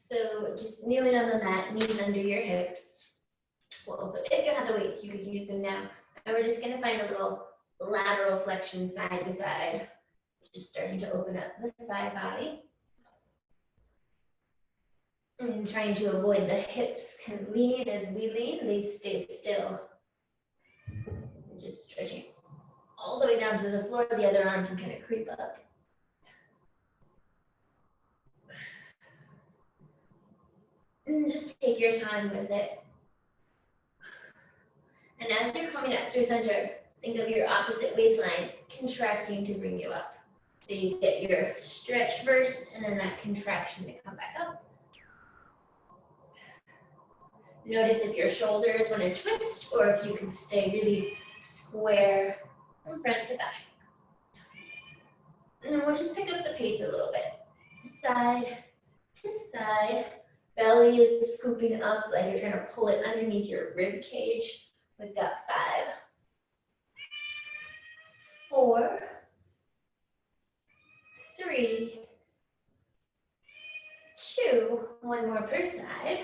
So just kneeling on the mat, knees under your hips. Well, so if you have the weights, you could use them now. And we're just gonna find a little lateral flexion side to side. Just starting to open up the side body. And trying to avoid the hips kind of leaning as we lean, they stay still. And just stretching all the way down to the floor, the other arm can kind of creep up. And just take your time with it. And as you're coming up through center, think of your opposite waistline contracting to bring you up. So you get your stretch first and then that contraction to come back up. Notice if your shoulders want to twist or if you can stay really square from front to back. And then we'll just pick up the pace a little bit. Side to side. Belly is scooping up like you're trying to pull it underneath your rib cage. We've got 5, 4, 3, 2, one more per side.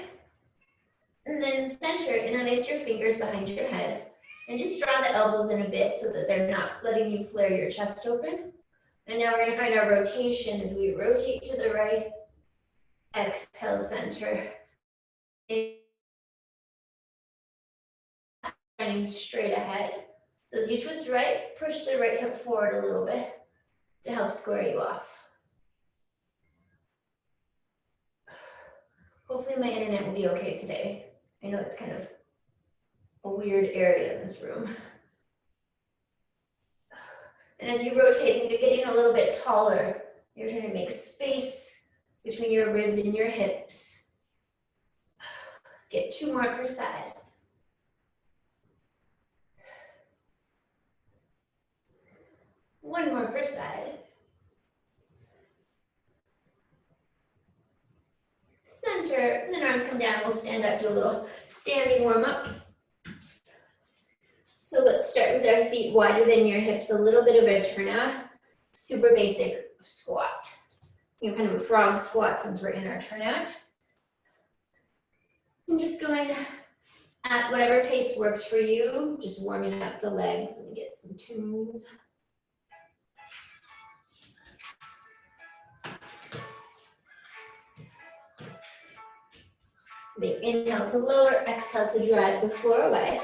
And then center, interlace your fingers behind your head. And just draw the elbows in a bit so that they're not letting you flare your chest open. And now we're gonna find our rotation as we rotate to the right. Exhale, center. Standing straight ahead. So as you twist right, push the right hip forward a little bit to help square you off. Hopefully my internet will be okay today. I know it's kind of a weird area in this room. And as you rotate, you're getting a little bit taller. You're trying to make space between your ribs and your hips. Get 2 more per side. One more per side. Center, and then arms come down. We'll stand up, do a little standing warm up. So let's start with our feet wider than your hips, a little bit of a turnout. Super basic squat. You know, kind of a frog squat since we're in our turnout. And just going at whatever pace works for you, just warming up the legs and get some tunes. Big inhale to lower, exhale to drive the floor away.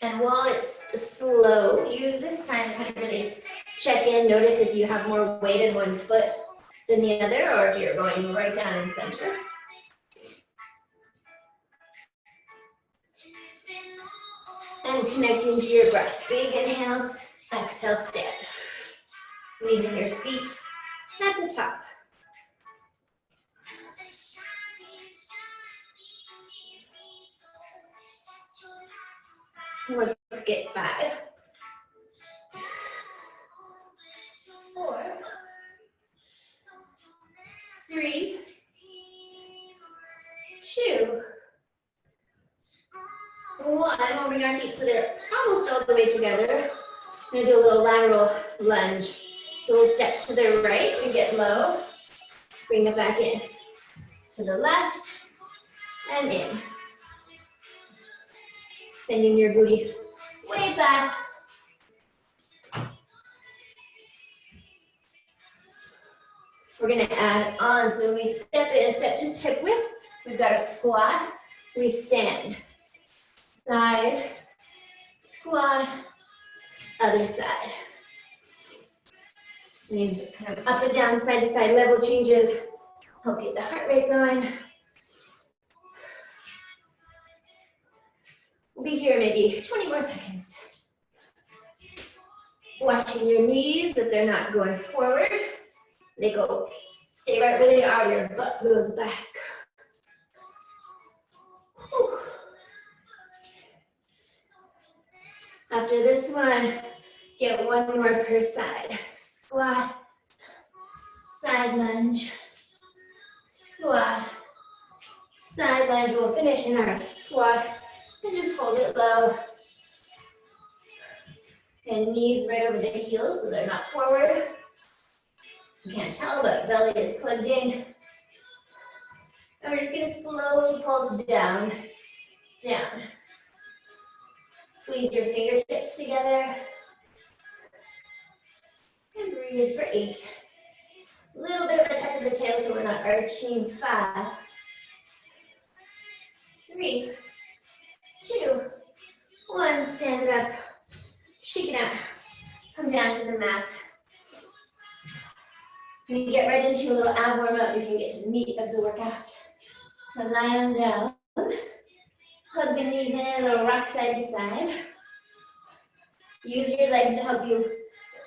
And while it's slow, use this time to kind of really check in. Notice if you have more weight in one foot than the other, or if you're going right down in center. And connecting to your breath. Big inhales, exhale, stand. Squeezing your seat at the top. Let's get 5, 4, 3, 2, 1. We'll bring our feet so they're almost all the way together. We're gonna do a little lateral lunge. So we'll step to the right and get low. Bring it back in. To the left and in. Sending your booty way back. We're gonna add on. So when we step in, step just hip width. We've got a squat. We stand. Side, squat, other side. These kind of up and down, side to side level changes. Help get the heart rate going. We'll be here maybe 20 more seconds. Watching your knees, that they're not going forward. They go, stay right where they are, your butt goes back. Whew. After this one, get 1 more per side. Squat, side lunge, squat, side lunge. We'll finish in our squat and just hold it low. And knees right over the heels so they're not forward. You can't tell, but belly is plugged in. And we're just gonna slowly pulse down, down. Squeeze your fingertips together. And breathe for 8. A little bit of a tuck of the tail so we're not arching. 5, 3, 2, 1. Stand it up. Shake it out. Come down to the mat. You can get right into a little ab warm up if you get to the meat of the workout. So lie on down. Hug the knees in, a little rock side to side. Use your legs to help you,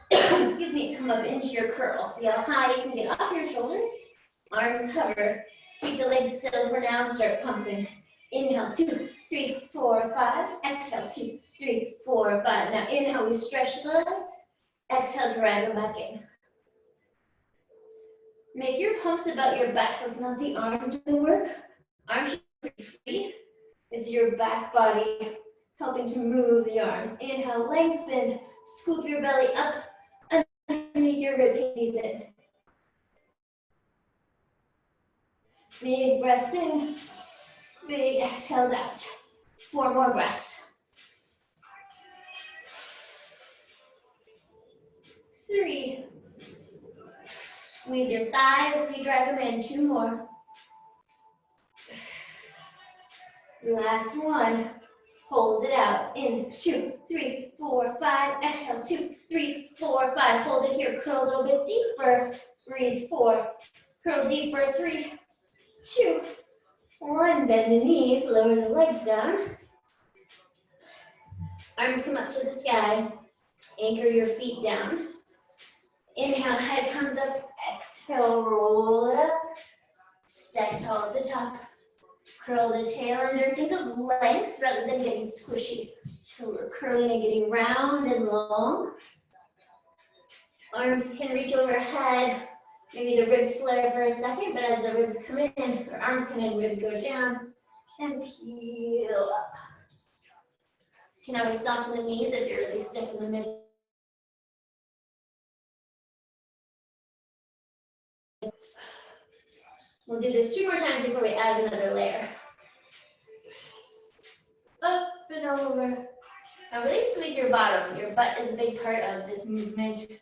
excuse me, come up into your curl. See how high you can get off your shoulders. Arms hover. Keep the legs still for now and start pumping. Inhale, 2, 3, 4, 5. Exhale, 2, 3, 4, 5. Now inhale, we stretch the legs. Exhale, drag them back in. Make your pumps about your back, so it's not the arms doing the work. Arms should be free. It's your back body helping to move the arms. Inhale, lengthen. Scoop your belly up underneath your rib cage in. Big breaths in. Big exhales out. 4 more breaths. 3. Squeeze your thighs as you drag them in. 2 more. Last one. Hold it out. In 2, 3, 4, 5. Exhale. 2, 3, 4, 5. Hold it here. Curl a little bit deeper. Breathe. 4. Curl deeper. 3, 2, 1. Bend the knees. Lower the legs down. Arms come up to the sky. Anchor your feet down. Inhale, head comes up. Exhale, roll it up. Stack tall at the top. Curl the tail under. Think of length rather than getting squishy. So we're curling and getting round and long. Arms can reach overhead. Maybe the ribs flare for a second, but as the ribs come in, or arms come in, ribs go down, and peel up. You can always soften the knees if you're really stiff in the middle. We'll do this 2 more times before we add another layer. Up and over. Now really squeeze your bottom. Your butt is a big part of this movement.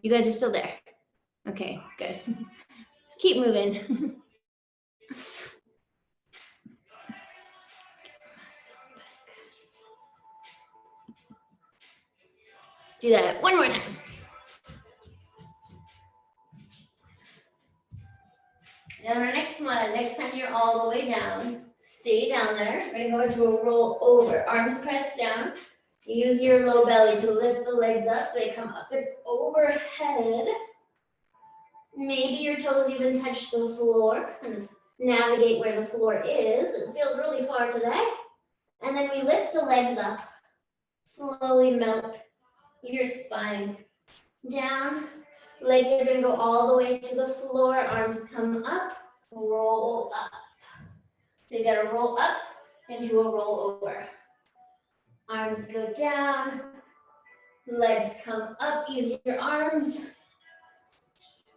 You guys are still there. Okay, good. Keep moving. Do that 1 more time. Now our next one, next time you're all the way down, stay down there. We're gonna go into a roll over. Arms pressed down. Use your low belly to lift the legs up. They come up and overhead. Maybe your toes even touch the floor. Kind of navigate where the floor is. It feels really far today. And then we lift the legs up. Slowly melt your spine down. Legs are going to go all the way to the floor. Arms come up, roll up. So you got to roll up into a roll over. Arms go down. Legs come up. Use your arms.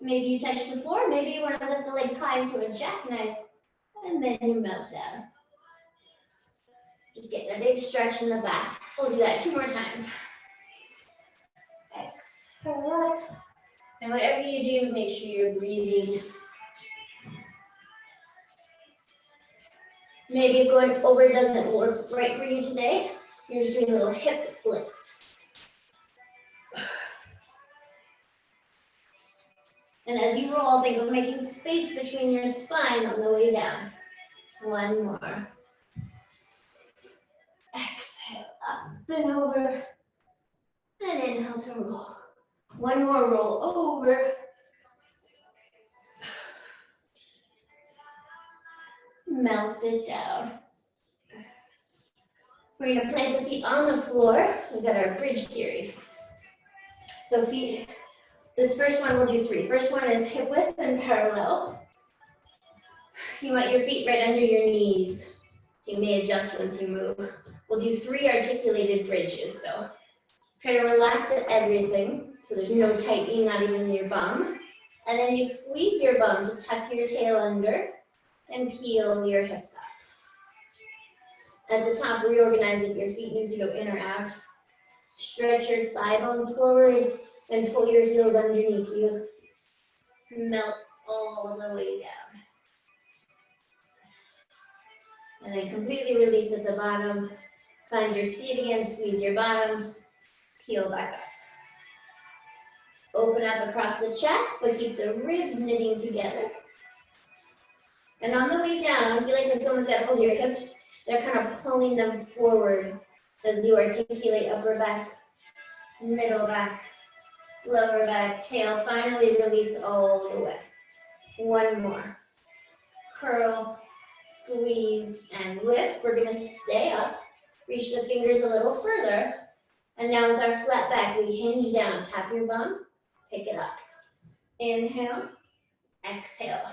Maybe you touch the floor, maybe you want to lift the legs high into a jackknife, and then you melt down. Just getting a big stretch in the back. We'll do that 2 more times. Exhale. And whatever you do, make sure you're breathing. Maybe if going over doesn't work right for you today, you're just doing little hip lifts. And as you roll, think of making space between your spine on the way down. 1 more. Exhale, up and over. And inhale to roll. 1 more roll over. Melt it down. We're going to plant the feet on the floor. We've got our bridge series. So feet, this first one we'll do 3. First one is hip width and parallel. You want your feet right under your knees. So you may adjust once you move. We'll do 3 articulated bridges. So try to relax at everything. So there's no tightening, not even your bum. And then you squeeze your bum to tuck your tail under and peel your hips up. At the top, reorganize if your feet need to go in or out. Stretch your thigh bones forward and pull your heels underneath you. Melt all the way down. And then completely release at the bottom. Find your seat again, squeeze your bottom, peel back up. Open up across the chest, but keep the ribs knitting together. And on the way down, I feel like when someone's got hold of your hips, they're kind of pulling them forward as you articulate upper back, middle back, lower back, tail. Finally release all the way. 1 more. Curl, squeeze, and lift. We're going to stay up. Reach the fingers a little further. And now with our flat back, we hinge down. Tap your bum, pick it up. Inhale, exhale.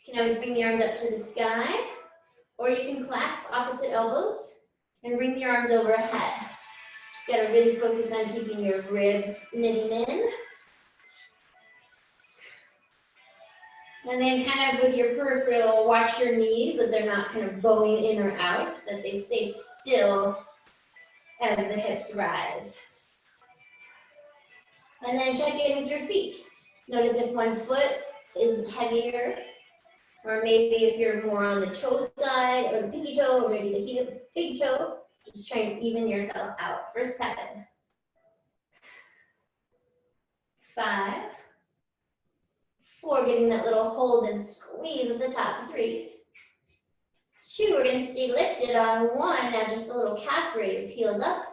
You can always bring the arms up to the sky, or you can clasp opposite elbows and bring the arms overhead. Just gotta really focus on keeping your ribs knitting in. And then kind of with your peripheral, watch your knees, that they're not kind of bowing in or out, that they stay still as the hips rise. And then check in with your feet. Notice if one foot is heavier, or maybe if you're more on the toe side, or the pinky toe, or maybe the big toe, just try and even yourself out for 7. 5. 4, getting that little hold and squeeze at the top. 3. 2, we're gonna stay lifted on 1. Now just a little calf raise, heels up,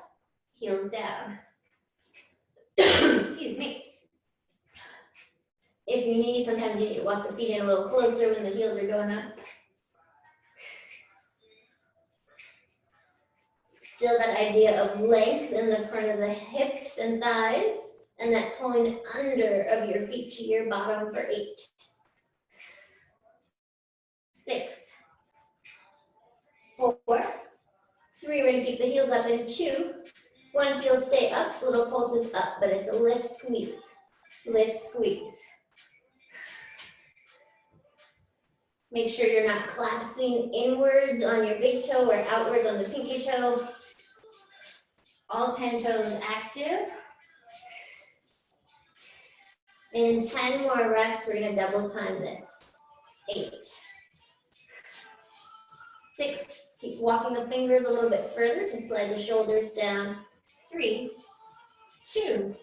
heels down. Excuse me. If you need, sometimes you need to walk the feet in a little closer when the heels are going up. Still that idea of length in the front of the hips and thighs, and that pulling under of your feet to your bottom for 8. 6. 4. 3, we're gonna keep the heels up in 2. 1 heel stay up, little pulses up, but it's a lift, squeeze. Lift, squeeze. Make sure you're not collapsing inwards on your big toe or outwards on the pinky toe. All 10 toes active. In 10 more reps, we're gonna double time this. 8. 6, keep walking the fingers a little bit further to slide the shoulders down. 3, 2,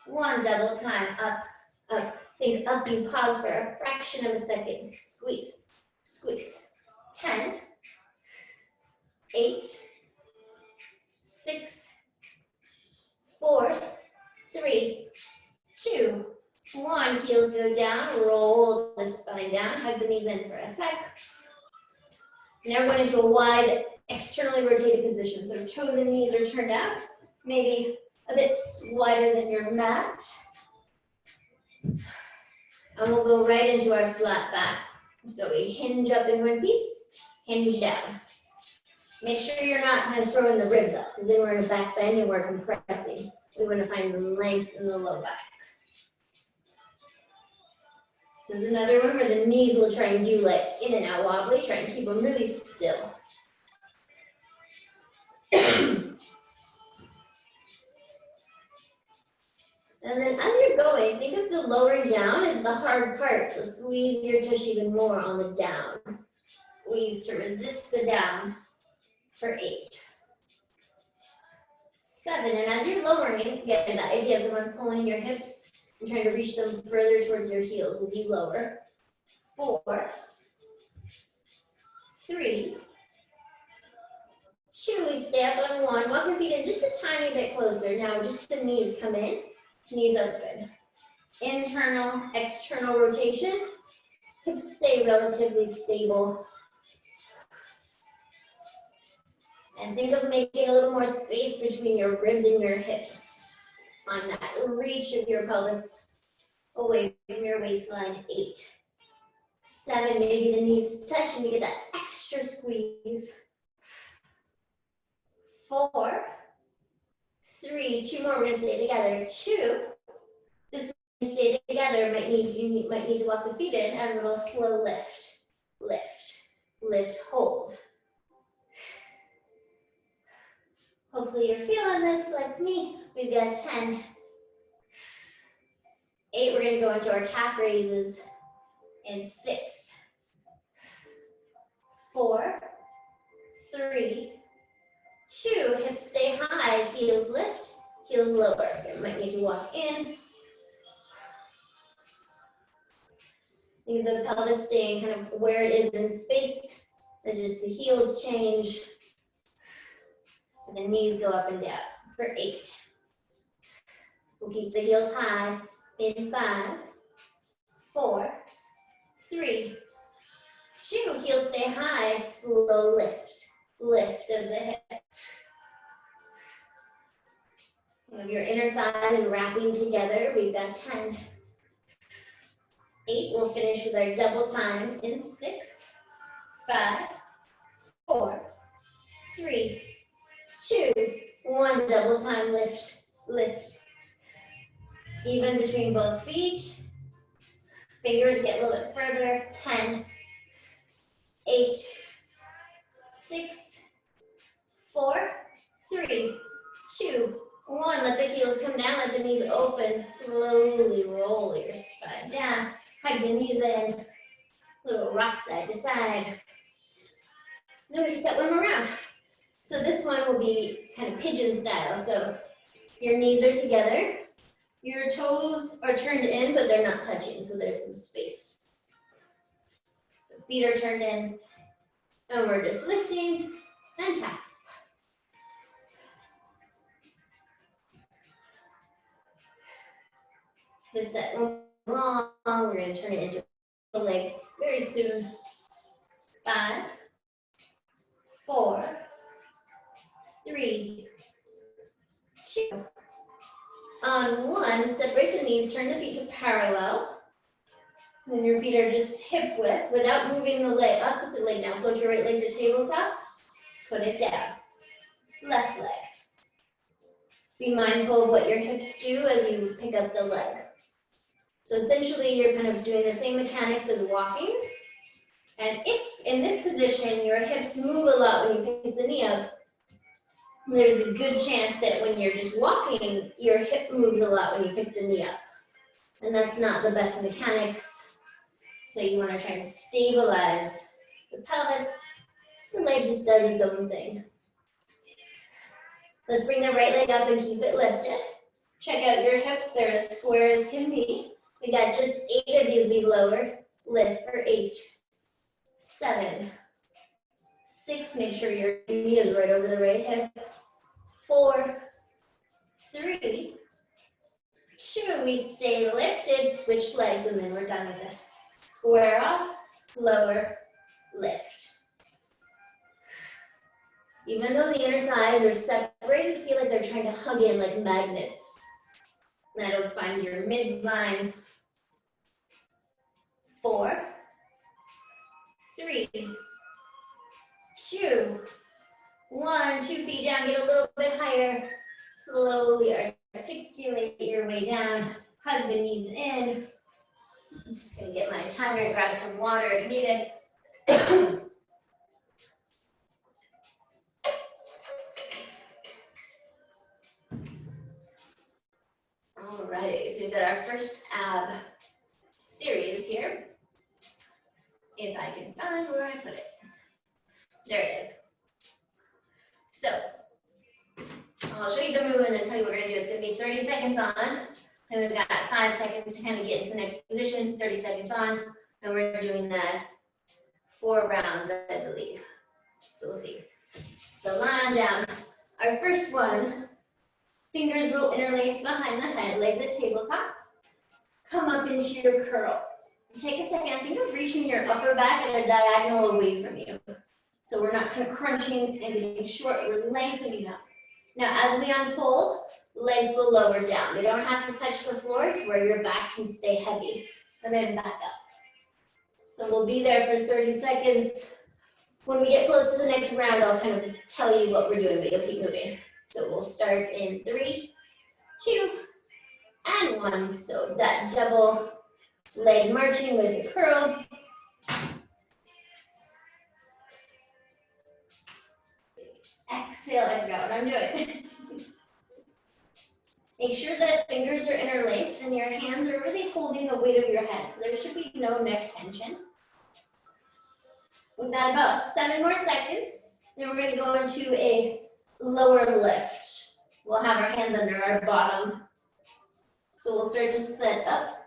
1, double time, up, up. Think up, you pause for a fraction of a second. Squeeze, squeeze. 10, 8, 6, 4, 3, 2, 1. Heels go down, roll the spine down, hug the knees in for a sec. Now we're going into a wide, externally rotated position. So toes and knees are turned out, maybe a bit wider than your mat. And we'll go right into our flat back. So we hinge up in one piece, hinge down. Make sure you're not kind of throwing the ribs up, because then we're in a back bend and we're compressing. We want to find the length in the low back. This is another one where the knees will try and do like in and out wobbly, try and keep them really still. And then as you're going, think of the lowering down as the hard part. So squeeze your tush even more on the down. Squeeze to resist the down for 8. 7, and as you're lowering, get the idea of someone pulling your hips and trying to reach them further towards your heels as you lower. 4, 3, 2, we stay up on 1. Walk your feet in just a tiny bit closer. Now just the knees come in, knees open. Internal, external rotation. Hips stay relatively stable. And think of making a little more space between your ribs and your hips. Find that reach of your pelvis away from your waistline. 8, 7, maybe the knees touch and you get that extra squeeze. 4, 3, 2 more, we're gonna stay together. 2, this one, stay together, you might need to walk the feet in and a little slow lift. Lift, lift, hold. Hopefully you're feeling this like me. We've got 10. 8, we're gonna go into our calf raises in 6, 4, 3, 2, hips stay high, heels lift, heels lower. You might need to walk in. Think of the pelvis staying kind of where it is in space. As just the heels change. And the knees go up and down for 8. We'll keep the heels high in 5, 4, 3, 2, heels stay high, slow lift, lift of the hips. Of your inner thighs and wrapping together, we've got 10. 8, we'll finish with our double time in 6, 5, 4, 3, 2, 1, double time lift, lift. Even between both feet. Fingers get a little bit further. 10, 8, 6, 4, 3, 2, 1. Let the heels come down, let the knees open. Slowly roll your spine down. Hug the knees in. Little rock side to side. Then we just got one more round. So this one will be kind of pigeon style. So your knees are together. Your toes are turned in, but they're not touching, so there's some space. So feet are turned in, and we're just lifting and tap. This set won't be long. We're going to turn it into a leg very soon. 5, 4, 3, 2. On 1, separate the knees, turn the feet to parallel. Then your feet are just hip width without moving the leg, opposite leg now. Float your right leg to tabletop, put it down. Left leg. Be mindful of what your hips do as you pick up the leg. So essentially you're kind of doing the same mechanics as walking. And if in this position your hips move a lot when you pick the knee up, there's a good chance that when you're just walking, your hip moves a lot when you pick the knee up. And that's not the best mechanics. So you want to try and stabilize the pelvis. The leg just does its own thing. Let's bring the right leg up and keep it lifted. Check out your hips, they're as square as can be. We got just 8 of these we lowered. Lift for 8, 7, 6, make sure your knee is right over the right hip. 4, 3, 2, we stay lifted, switch legs, and then we're done with this. Square off, lower, lift. Even though the inner thighs are separated, feel like they're trying to hug in like magnets. That'll find your midline. 4, 3, 2, 1, 2 feet down, get a little bit higher. Slowly articulate your way down. Hug the knees in. I'm just gonna get my timer and grab some water if needed. Alrighty, so we've got our first ab series here. If I can find where I put it. There it is. So, I'll show you the move and then tell you what we're gonna do. It's gonna be 30 seconds on, and we've got 5 seconds to kind of get into the next position, 30 seconds on, and we're doing that 4 rounds, I believe. So we'll see. So lying down. Our first one, fingers will interlace behind the head, legs at tabletop. Come up into your curl. Take a second, think of reaching your upper back at a diagonal away from you. So we're not kind of crunching and getting short, we're lengthening up. Now as we unfold, legs will lower down. They don't have to touch the floor to where your back can stay heavy. And then back up. So we'll be there for 30 seconds. When we get close to the next round, I'll kind of tell you what we're doing, but you'll keep moving. So we'll start in 3, 2, and 1. So that double leg marching with your curl. Exhale, I forgot what I'm doing. Make sure that fingers are interlaced and your hands are really holding the weight of your head. So there should be no neck tension. We've got about 7 more seconds. Then we're gonna go into a lower lift. We'll have our hands under our bottom. So we'll start to set up.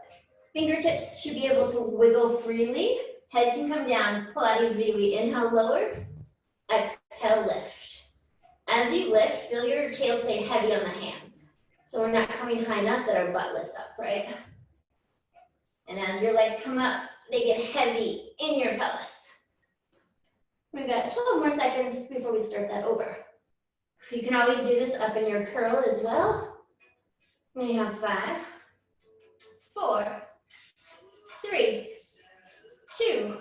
Fingertips should be able to wiggle freely. Head can come down. Pilates V, we inhale, lower. Exhale, lift. As you lift, feel your tail stay heavy on the hands. So we're not coming high enough that our butt lifts up, right? And as your legs come up, they get heavy in your pelvis. We've got 12 more seconds before we start that over. You can always do this up in your curl as well. And you have 5, 4, 3, 2,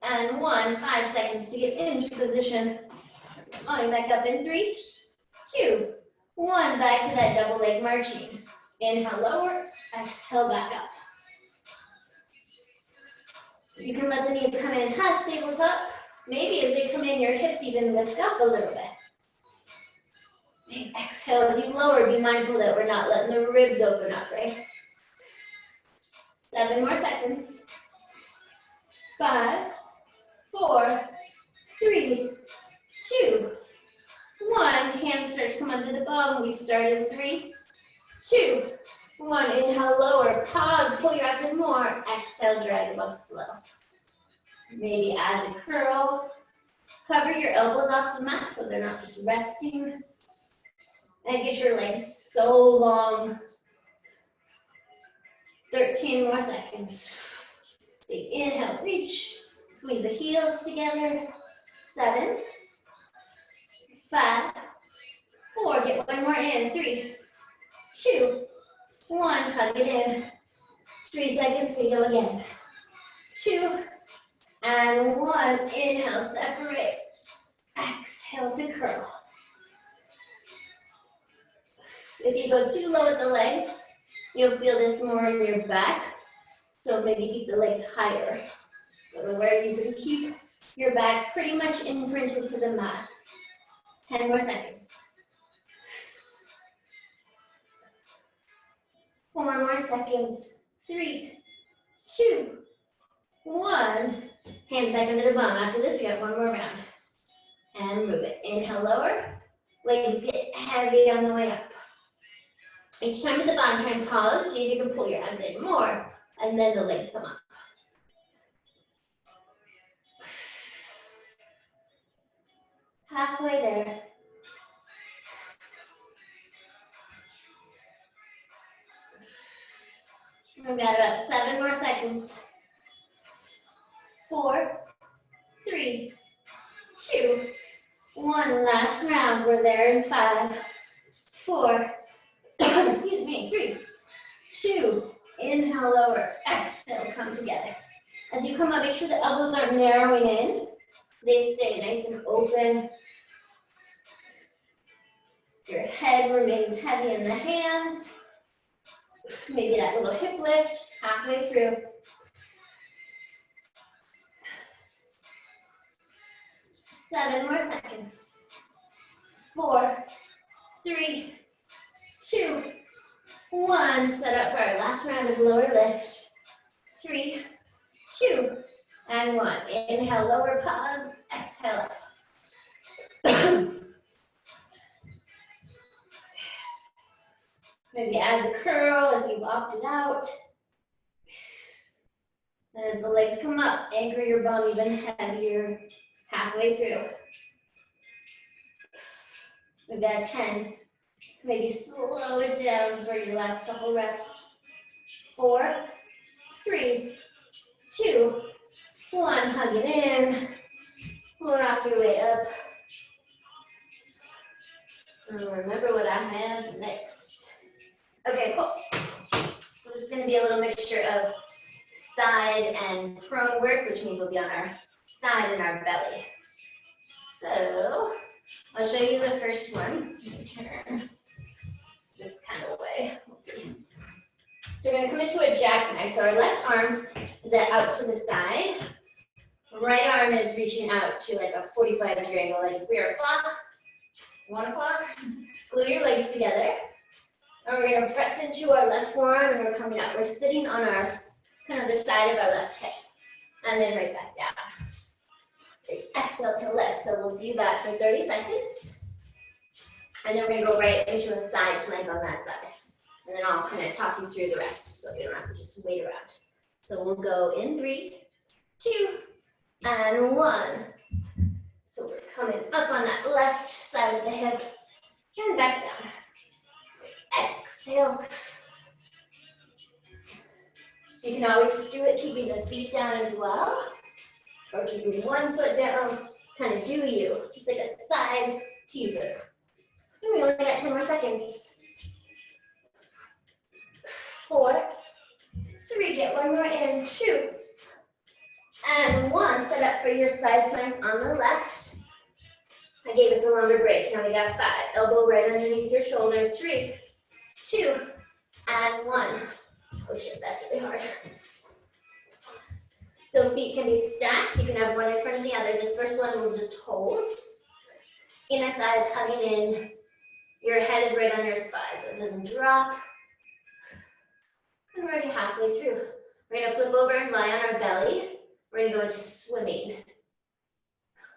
and 1. 5 seconds to get into position. Going back up in 3, 2, 1. Back to that double leg marching. Inhale, lower. Exhale, back up. You can let the knees come in past tabletop. Maybe as they come in, your hips even lift up a little bit. Exhale as you lower. Be mindful that we're not letting the ribs open up, right? 7 more seconds. 5, 4, 3, 2, 1. Hands start to come under the bum. We start in 3, 2, 1. Inhale, lower. Pause. Pull your abs in more. Exhale, drag them up slow. Maybe add a curl. Cover your elbows off the mat so they're not just resting. And get your legs so long. 13 more seconds. Big inhale, reach. Squeeze the heels together. 7, 5, 4. Get one more in. 3, 2, 1. Hug it in. 3 seconds. We go again. 2 and 1. Inhale, separate. Exhale to curl. If you go too low with the legs, you'll feel this more in your back. So maybe keep the legs higher. Go to where you can keep your back pretty much imprinted to the mat. 10 more seconds. 4 more seconds. 3, 2, 1. Hands back under the bum. After this, we got 1 more round. And move it. Inhale, lower. Legs get heavy on the way up. Each time at the bottom, try and pause. See if you can pull your abs in more. And then the legs come up. Halfway there. We've got about 7 more seconds. 4, 3, 2, 1. Last round. We're there in 5, 4, excuse me, 3, 2. Inhale, lower. Exhale, come together. As you come up, make sure the elbows aren't narrowing in. They stay nice and open. Your head remains heavy in the hands. Maybe that little hip lift halfway through. 7 more seconds. 4, 3, 2, 1. Set up for our last round of lower lift. 3, 2, and 1. Inhale, lower pause. Exhale up. Maybe add the curl if you've opted out. And as the legs come up, anchor your bum even heavier halfway through. We've got 10. Maybe slow it down for your last couple reps. 4, 3, 2, 1. Hug it in. Rock your way up. And remember what I have next. Okay, cool. So this is going to be a little mixture of side and prone work, which means we'll be on our side and our belly. So I'll show you the first one. Turn this kind of way. We'll see. So we're going to come into a jackknife. So our left arm is out to the side. Right arm is reaching out to like a 45-degree angle, like if we are a clock, 1 o'clock. Glue your legs together. And we're going to press into our left forearm and we're coming up. We're sitting on our, kind of the side of our left hip. And then right back down. Exhale to lift. So we'll do that for 30 seconds. And then we're going to go right into a side plank on that side. And then I'll kind of talk you through the rest so you don't have to just wait around. So we'll go in 3, 2, and 1. So we're coming up on that left side of the hip and back down. Exhale. You can always do it keeping the feet down as well, or keeping one foot down. Kind of do you. Just like a side teaser. And we only got 10 more seconds. 4, 3, get one more in. 2, and 1. Set up for your side plank on the left. I gave us a longer break. Now we got 5. Elbow right underneath your shoulder. 3, 2, and 1. Oh shit, that's really hard. So feet can be stacked. You can have one in front of the other. This first one will just hold. Inner thighs hugging in. Your head is right on your spine, so it doesn't drop. And we're already halfway through. We're going to flip over and lie on our belly. We're going to go into swimming.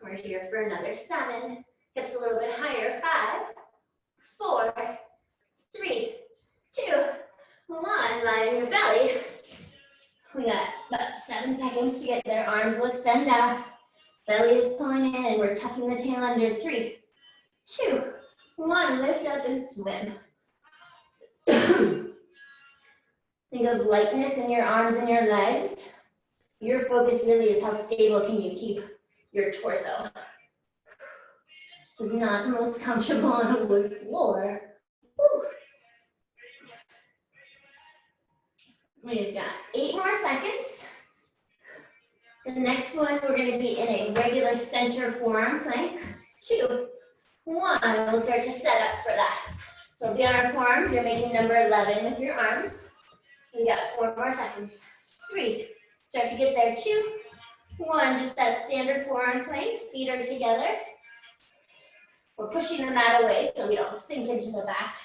We're here for another 7. Hips a little bit higher. 5, 4, 3, 2, 1. Lie on your belly. We got about 7 seconds to get there. Arms will extend out. Belly is pulling in and we're tucking the tail under. 3, 2, 1. Lift up and swim. Think of lightness in your arms and your legs. Your focus really is how stable can you keep your torso. This is not the most comfortable on a wood floor. Woo. We've got 8 more seconds. The next one, we're going to be in a regular center forearm plank. 2, 1. We'll start to set up for that. So be on our forearms. You're making number 11 with your arms. We got 4 more seconds. 3. Start to get there. 2, 1. Just that standard forearm plank. Feet are together. We're pushing the mat away so we don't sink into the back.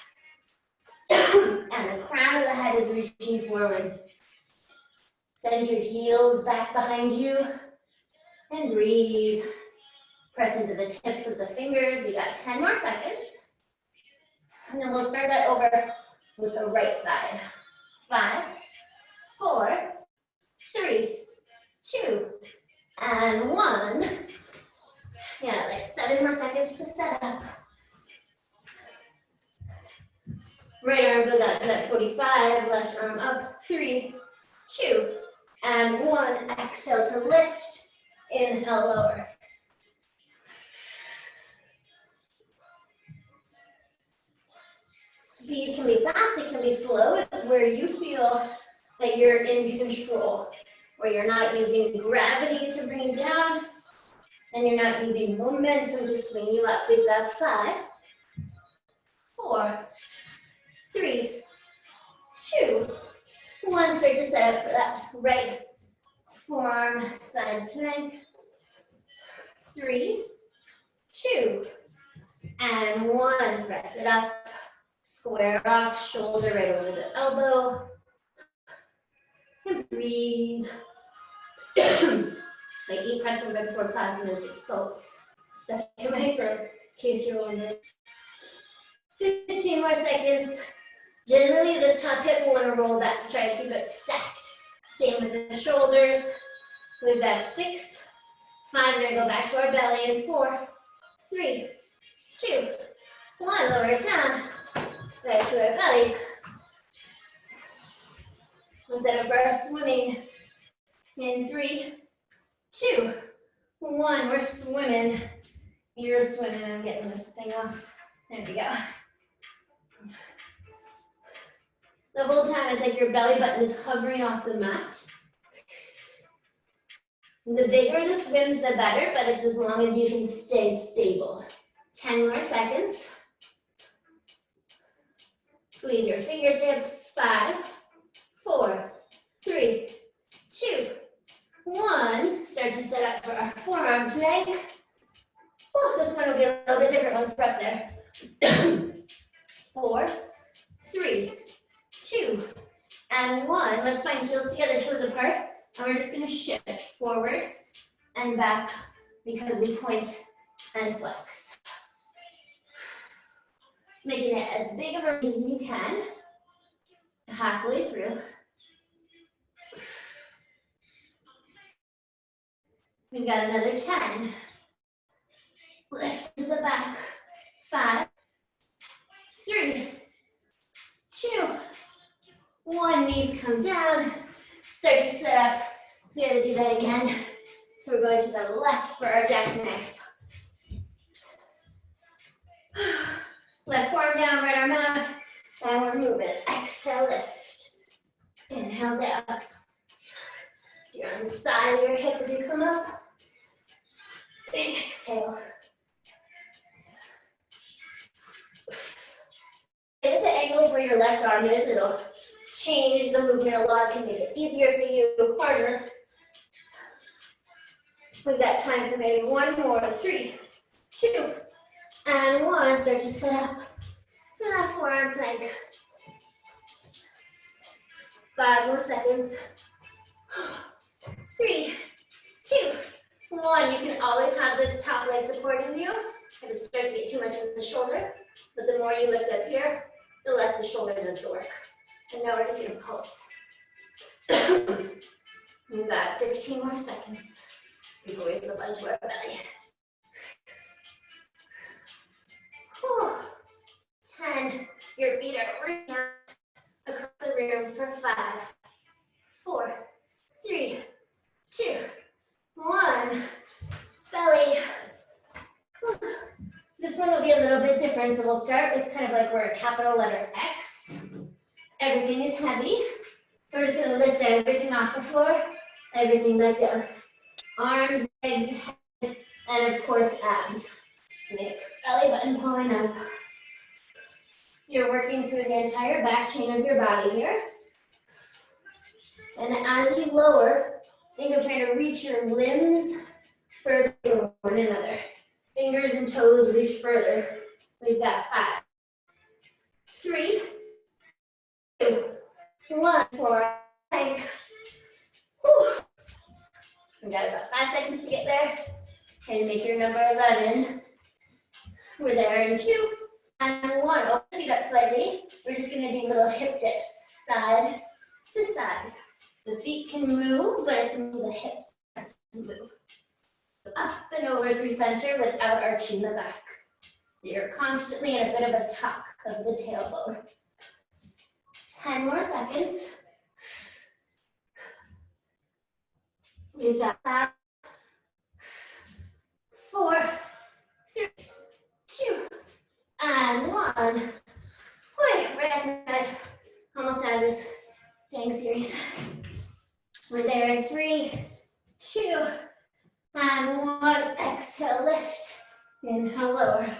And the crown of the head is reaching forward. Send your heels back behind you. And breathe. Press into the tips of the fingers. We got 10 more seconds. And then we'll start that over with the right side. 5, 4, 3, 2, and 1. Yeah, like 7 more seconds to set up. Right arm goes out to that 45, left arm up. 3, 2, and 1. Exhale to lift. Inhale, lower. Speed can be fast, it can be slow. It's where you feel that you're in control, where you're not using gravity to bring you down, and you're not using momentum to swing you up. We've got 5, 4, 3, 2, 1. Start to set up for that right forearm side plank. 3, 2, and 1. Press it up. Square off, shoulder right over the elbow. And breathe. I eat pretzels right before class and there's salt stuff in my throat, in case you're wondering. 15 more seconds. Generally, this top hip will want to roll back to try to keep it stacked. Same with the shoulders. We've got 6, 5. We're going to go back to our belly in 4, 3, 2, 1. Lower it down. Back to our bellies. We'll set up for our swimming in 3, 2, 1. We're swimming. You're swimming. I'm getting this thing off. There we go. The whole time it's like your belly button is hovering off the mat. The bigger the swims, the better, but it's as long as you can stay stable. 10 more seconds. Squeeze your fingertips. 5, 4, 3, 2, 1. Start to set up for our forearm plank. Oh, this one will be a little bit different once we're up there. 4, 3, 2, and 1. Let's find heels together, toes apart. And we're just going to shift forward and back because we point and flex. Making it as big of a range as you can. Halfway through. We've got another 10. Lift to the back. 5, 3, 2, 1. Knees come down. Start to sit up. So we're going to do that again. So we're going to the left for our jackknife. Left forearm down, right arm up. And we're moving. Exhale, lift. Inhale down. So you're on the side of your hip as you come up. And exhale. At the angle of where your left arm is, it'll change the movement a lot. It can make it easier for you, harder. We've got time for maybe 1 more. 3, 2, and 1. Start to set up for that forearm plank. 5 more seconds. 3, 2, 1. You can always have this top leg supporting you if it starts to get too much in the shoulder. But the more you lift up here, the less the shoulder does the work. And now we're just going to pulse. We've got 15 more seconds before we flip onto our belly. 10. Your feet are reaching out across the room for 5, 4, 3, 2, 1. Belly. This one will be a little bit different, so we'll start with kind of like we're a capital letter X. Everything is heavy. We're just going to lift everything off the floor, everything back down. Arms, legs, head, and of course abs. So make belly button pulling up. You're working through the entire back chain of your body here. And as you lower, think of trying to reach your limbs further than one another. Fingers and toes reach further. We've got 5, 3, 2, 1 for our plank. We've got about 5 seconds to get there. And make your number 11. We're there in 2 and 1. Open the feet up slightly. We're just going to do little hip dips, side to side. The feet can move, but it's the hips that move. Up and over through center without arching the back. So you're constantly in a bit of a tuck of the tailbone. 10 more seconds. We've got 5, 4, 3, 2, and 1. Wait, right, almost out of this dang series. We're there in 3, 2, and 1. Exhale, lift. Inhale, lower.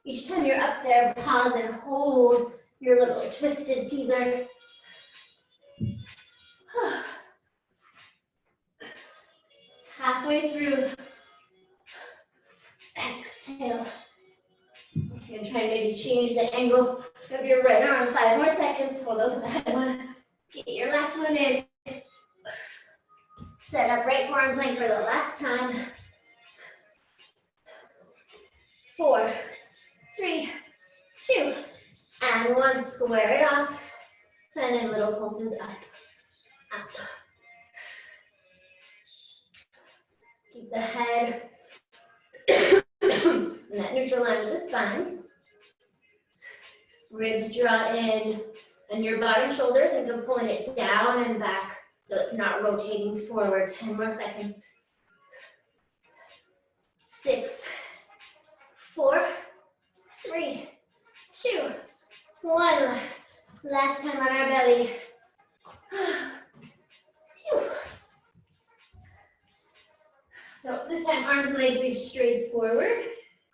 Each time you're up there, pause and hold your little twisted teaser. Halfway through exhale. You're going to try and maybe change the angle of your right arm. 5 more seconds. Hold those that one. Get your last one in. Set up right forearm plank for the last time. 4, 3, 2, and 1. Square it off. And then little pulses up, up. Keep the head in that neutral line with the spine. Ribs draw in, and your bottom shoulder, think of pulling it down and back so it's not rotating forward. 10 more seconds. 6, 4, 3, 2, 1. Last time on our belly. So this time, arms and legs reach straight forward.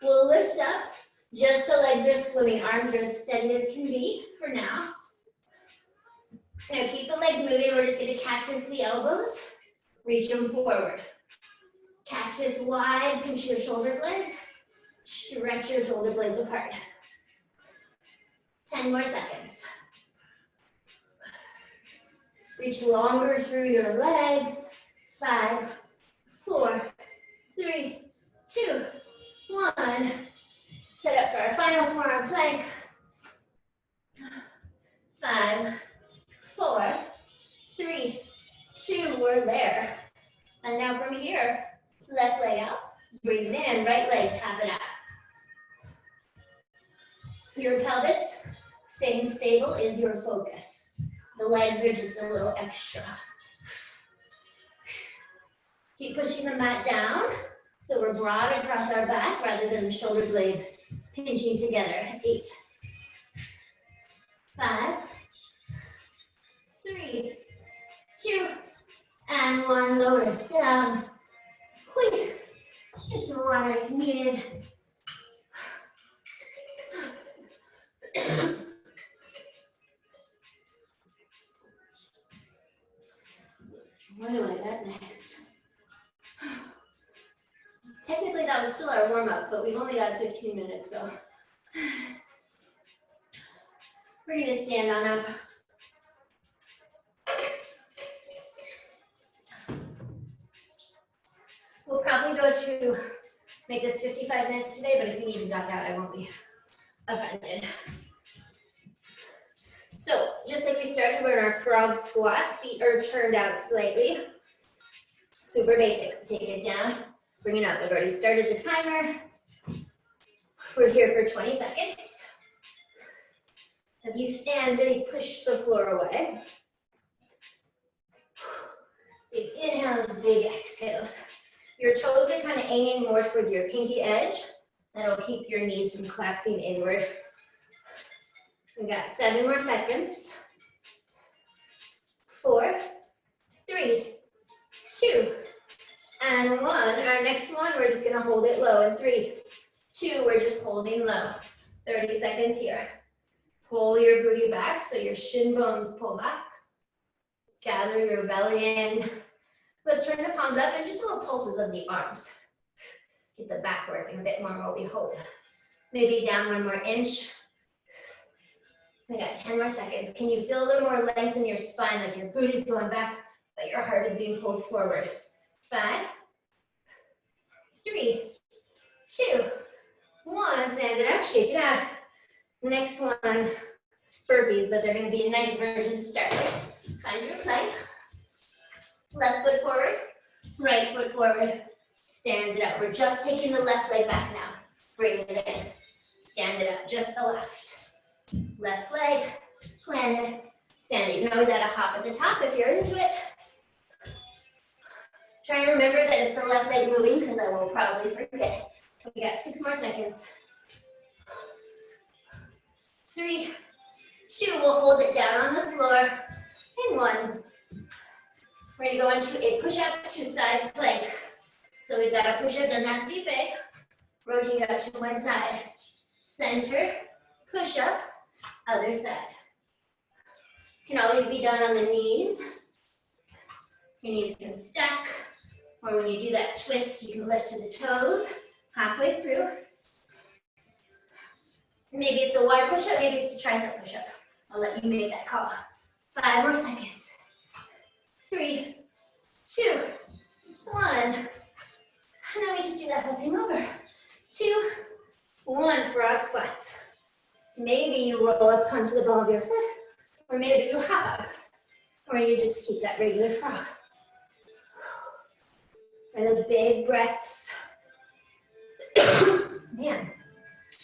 We'll lift up. Just the legs are swimming. Arms are as steady as can be for now. Now keep the leg moving. We're just going to cactus the elbows. Reach them forward. Cactus wide. Pinch your shoulder blades. Stretch your shoulder blades apart. 10 more seconds. Reach longer through your legs. 5, 4, 3, 2, 1. Set up for our final forearm plank. 5, 4, 3, 2. We're there. And now from here, left leg out. Breathe it in, right leg, tap it out. Your pelvis staying stable is your focus. The legs are just a little extra. Keep pushing the mat down so we're broad across our back rather than the shoulder blades pinching together. 8, 5, 3, 2, and 1. Lower it down. Quick. Get some water if needed. What do I got next? Technically that was still our warm-up, but we've only got 15 minutes, so we're gonna stand on up. We'll probably go to make this 55 minutes today, but if you need to duck out, I won't be offended. So, just like we started, we're in our frog squat. Feet are turned out slightly. Super basic. Take it down, bring it up. I've already started the timer. We're here for 20 seconds. As you stand, really push the floor away. Big inhales, big exhales. Your toes are kind of aiming more towards your pinky edge. That'll keep your knees from collapsing inward. We got 7 more seconds. 4, 3, 2, and 1. Our next one, we're just gonna hold it low. In 3, 2, we're just holding low. 30 seconds here. Pull your booty back so your shin bones pull back. Gather your belly in. Let's turn the palms up and just little pulses of the arms. Get the back working a bit more while we hold. Maybe down 1 more inch. We got 10 more seconds. Can you feel a little more length in your spine, like your booty's going back, but your heart is being pulled forward? 5, 3, 2, 1. Stand it up, shake it out. Next one, burpees, but they're going to be a nice version to start with. Find your plank. Left foot forward, right foot forward. Stand it up. We're just taking the left leg back now. Bring it in. Stand it up, just the left. Left leg, plant it, stand it. You can always add a hop at the top if you're into it. Try and remember that it's the left leg moving because I will probably forget. We got 6 more seconds. 3, 2, we'll hold it down on the floor. And 1. We're gonna go into a push-up to side plank. So we've got a push-up, doesn't have to be big. Rotate up to one side. Center, push-up, other side. Can always be done on the knees. Your knees can stack. Or when you do that twist, you can lift to the toes halfway through. Maybe it's a wide push-up, maybe it's a tricep push-up. I'll let you make that call. 5 more seconds. 3, 2, 1. And then we just do that whole thing over. 2, 1, frog squats. Maybe you roll up onto the ball of your foot, or maybe you hop up, or you just keep that regular frog. And those big breaths. Man, I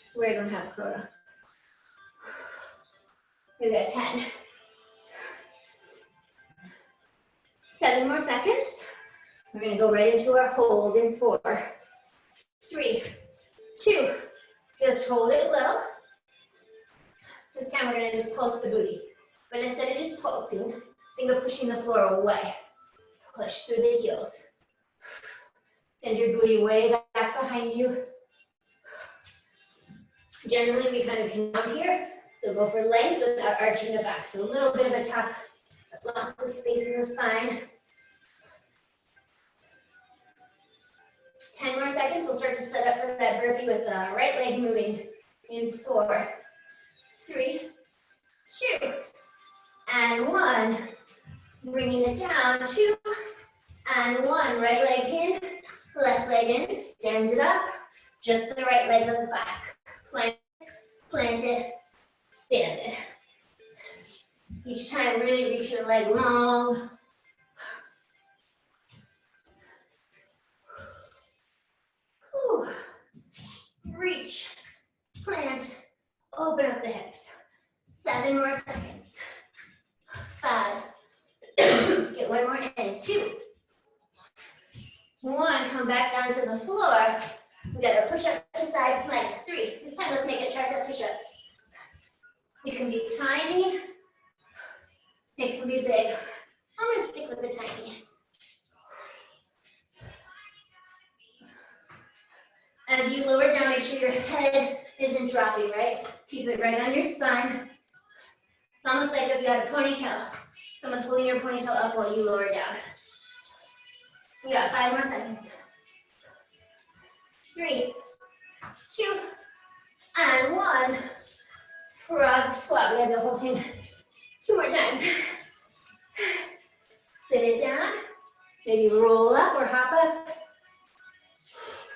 swear I don't have Corona. We got 10. 7 more seconds. We're gonna go right into our hold in 4, 3, 2. Just hold it low. This time we're gonna just pulse the booty. But instead of just pulsing, think of pushing the floor away. Push through the heels. Send your booty way back behind you. Generally, we kind of can count here. So go for length without arching the back. So a little bit of a tuck, but lots of space in the spine. 10 more seconds. We'll start to set up for that burpee with the right leg moving in 4, 3, 2, and 1. Bringing it down, 2, and 1. Right leg in, left leg in. Stand it up. Just the right leg goes back. Plant it, stand it. Each time, really reach your leg long. Whew. Reach, plant, open up the hips. 7 more seconds. 5. Get 1 more in. 2. 1. Come back down to the floor. We got a push up to side plank. 3. This time let's make it tricep push-ups. It can be tiny. It can be big. I'm gonna stick with the tiny. As you lower down, make sure your head isn't dropping, right? Keep it right on your spine. It's almost like if you had a ponytail. Someone's pulling your ponytail up while you lower down. We got 5 more seconds. 3, 2, and 1. Frog squat. We have the whole thing 2 more times. Sit it down. Maybe roll up or hop up.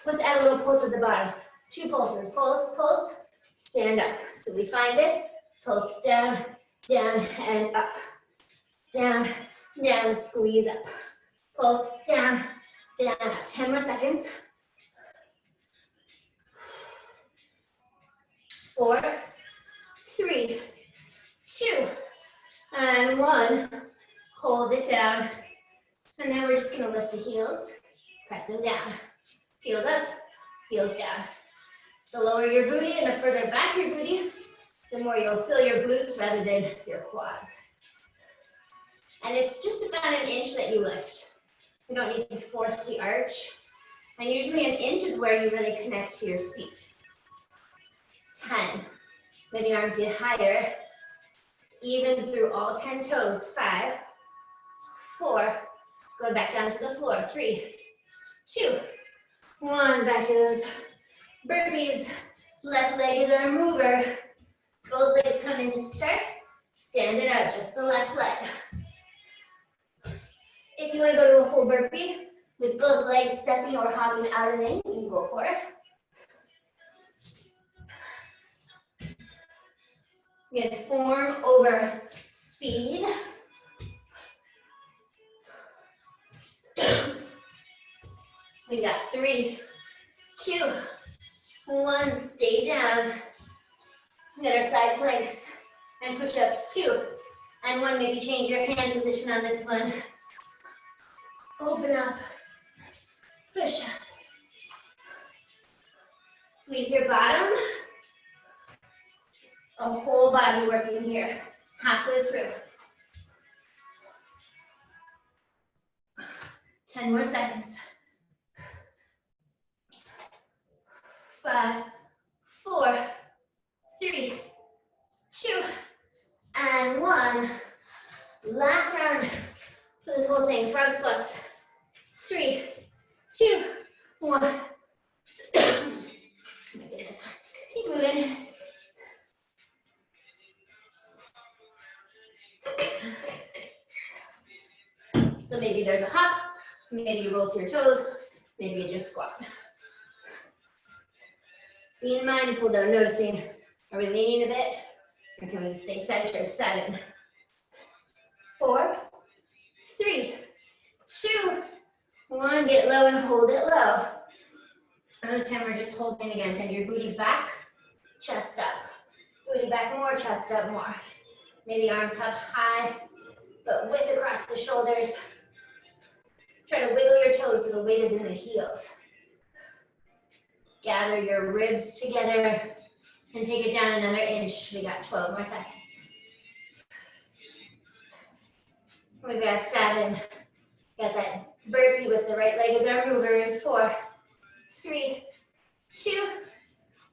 Let's add a little pulse at the bottom. 2 pulses. Pulse, pulse, stand up. So we find it. Pulse down, down, and up. Down, down, squeeze up. Pulse down, down, up. 10 more seconds. 4, 3, 2, and 1. Hold it down. And then we're just gonna lift the heels, press them down. Heels up, heels down. The lower your booty and the further back your booty, the more you'll feel your glutes rather than your quads. And it's just about an inch that you lift. You don't need to force the arch. And usually an inch is where you really connect to your seat. 10. When the arms get higher, even through all 10 toes. 5, 4, go back down to the floor. 3, 2, 1. Back to those burpees. Left leg is our mover. Both legs come in to start. Stand it up, just the left leg. If you want to go to a full burpee with both legs stepping or hopping out and in, you can go for it. We had form over speed. We got 3, 2, 1. Stay down. We got our side planks and push-ups. 2 and 1. Maybe change your hand position on this one. Open up. Push up. Squeeze your bottom. A whole body working here, halfway through. 10 more seconds. 5, 4, 3, 2, and 1. Last round for this whole thing. Frog squats. 3, 2, 1. My goodness. Keep moving. So maybe there's a hop, maybe you roll to your toes, maybe you just squat. Being mindful though, noticing, are we leaning a bit? Or can we stay center? 7, 4, 3, 2, 1. Get low and hold it low. And this time we're just holding again. Send your booty back, chest up. Booty back more, chest up more. Maybe arms up high, but width across the shoulders. Try to wiggle your toes so the weight is in the heels. Gather your ribs together and take it down another inch. We got 12 more seconds. We've got 7. Got that burpee with the right leg as our mover in 4, 3, 2,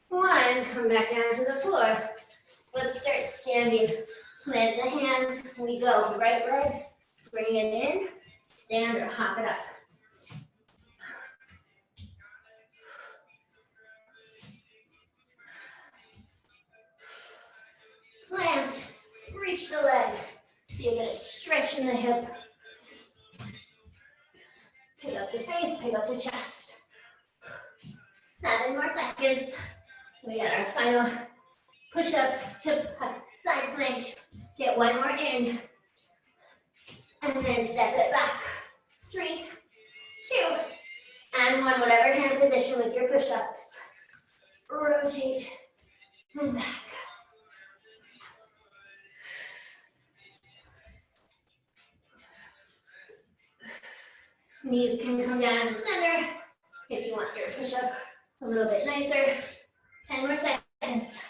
1. Come back down to the floor. Let's start standing. Plant the hands. We go. Right leg. Bring it in. Stand or hop it up. Plant. Reach the leg. So you get a stretch in the hip. Pick up the face. Pick up the chest. 7 more seconds. We got our final push-up to side plank. Get 1 more in. And then step it back. 3, 2, and 1. Whatever hand position with your push-ups. Rotate and back. Knees can come down in the center if you want your push-up a little bit nicer. 10 more seconds.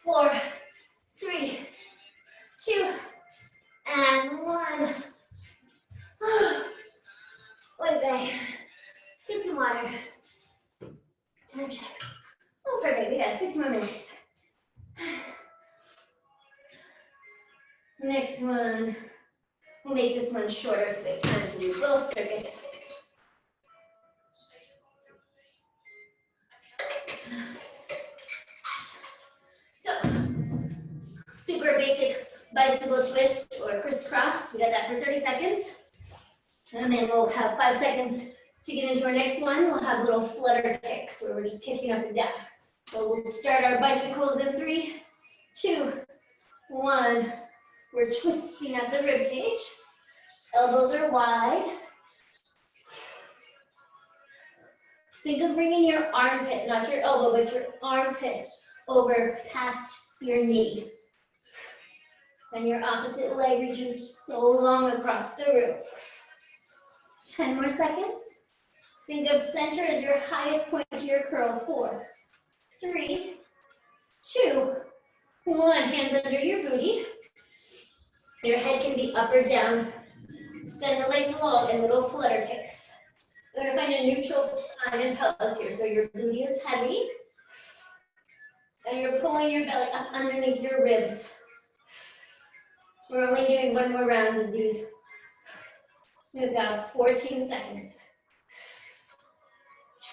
4, 3, 2, and 1. Okay. Get some water. Time check. Oh, perfect. We got 6 more minutes. Next one. We'll make this one shorter so we have time to do both circuits. So, super basic bicycle twist or crisscross. We got that for 30 seconds. And then we'll have 5 seconds to get into our next one. We'll have little flutter kicks where we're just kicking up and down. So we'll start our bicycles in 3, 2, 1. We're twisting at the rib cage. Elbows are wide. Think of bringing your armpit, not your elbow, but your armpit over past your knee. And your opposite leg reaches so long across the room. 10 more seconds. Think of center as your highest point to your curl. 4, 3, 2, 1. Hands under your booty. Your head can be up or down. Extend the legs long and little flutter kicks. We're going to find a neutral spine and pelvis here. So your booty is heavy. And you're pulling your belly up underneath your ribs. We're only doing 1 more round of these. We've got 14 seconds.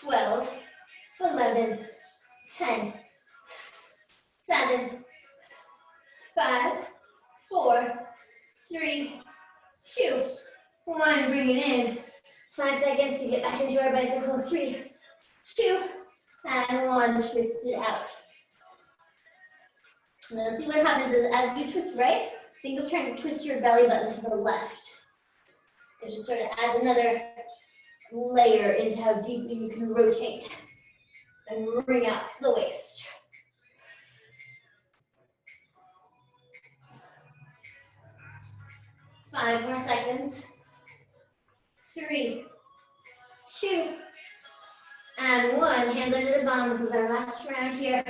12, 11, 10, 7, 5, 4, 3, 2, 1. Bring it in. 5 seconds to get back into our bicycle. 3, 2, and 1. Twist it out. Now see what happens is as you twist right, think of trying to twist your belly button to the left. It just sort of adds another layer into how deeply you can rotate and bring out the waist. Five more seconds. 3, 2, and 1. Hands under the bum. This is our last round here.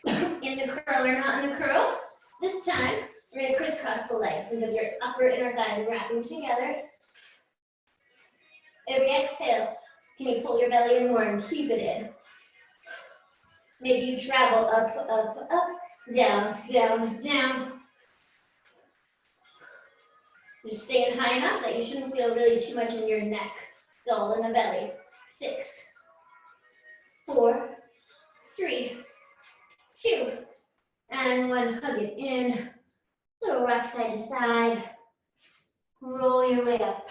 In the curl or not in the curl. This time, we're going to crisscross the legs. Think of your upper inner thighs wrapping together. Every exhale, can you pull your belly in more and keep it in? Maybe you travel up, up, up, down, down, down. Just staying high enough that you shouldn't feel really too much in your neck, dull in the belly. 6, 4, 3, 2, and 1. Hug it in. Little rock side to side. Roll your way up.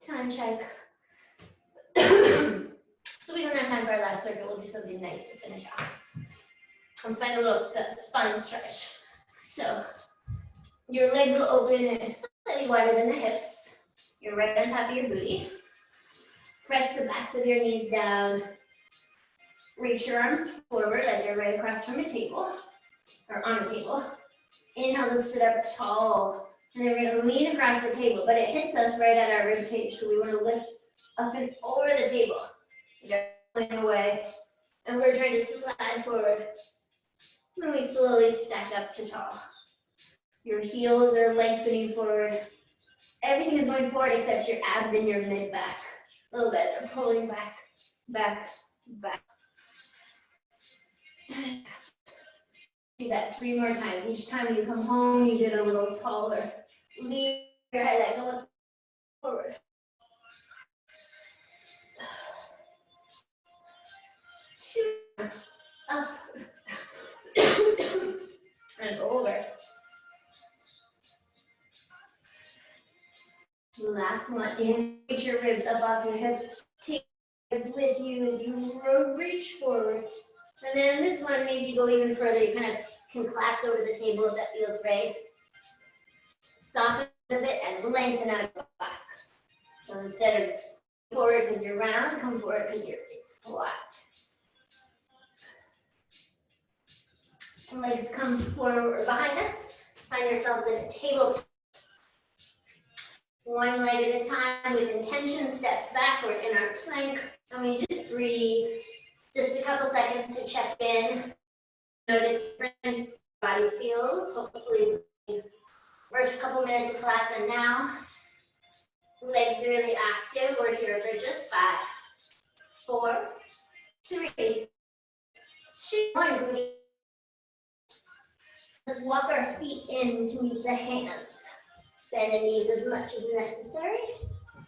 Time check. So we don't have time for our last circuit. We'll do something nice to finish off. Let's find a little spine stretch. So your legs will open slightly wider than the hips. You're right on top of your booty. Press the backs of your knees down. Reach your arms forward like you're right across from a table or on a table. Inhale to sit up tall. And then we're going to lean across the table, but it hits us right at our rib cage. So we want to lift up and over the table. You're pulling away. And we're trying to slide forward. And we slowly stack up to tall. Your heels are lengthening forward. Everything is going forward except your abs and your mid-back. Little guys are pulling back, back, back. Do that 3 more times. Each time you come home, you get a little taller. Lean your head out. So let's forward. 2. Up. And over. Last one. And reach your ribs up off your hips. Take your ribs with you as you reach forward. And then this one, maybe go even further. You kind of can collapse over the table if that feels right. Soften a bit and lengthen out your back. So instead of forward because you're round, come forward because you're flat. And legs come forward behind us. Find yourself in a tabletop. One leg at a time with intention, steps backward in our plank. And we just breathe. Just a couple seconds to check in. Notice different body feels. Hopefully, first couple minutes of class and now. Legs really active. We're here for just 5, 4, 3, 2, 1. Let's walk our feet in to meet the hands. Bend the knees as much as necessary.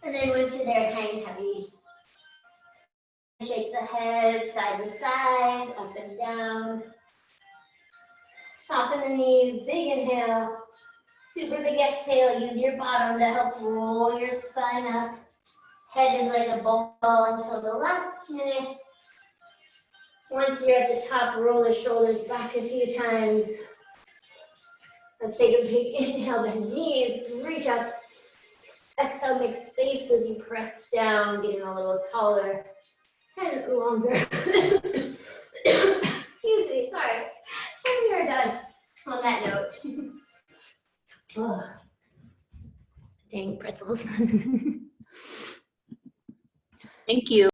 And then once you're there, hang heavy. Shake the head side to side, up and down. Soften the knees, big inhale. Super big exhale, use your bottom to help roll your spine up. Head is like a ball until the last minute. Once you're at the top, roll the shoulders back a few times. Let's take a big inhale, bend the knees, reach up. Exhale, make space as you press down, getting a little taller and longer. Excuse me, sorry. And we are done on that note. Oh, dang pretzels. Thank you.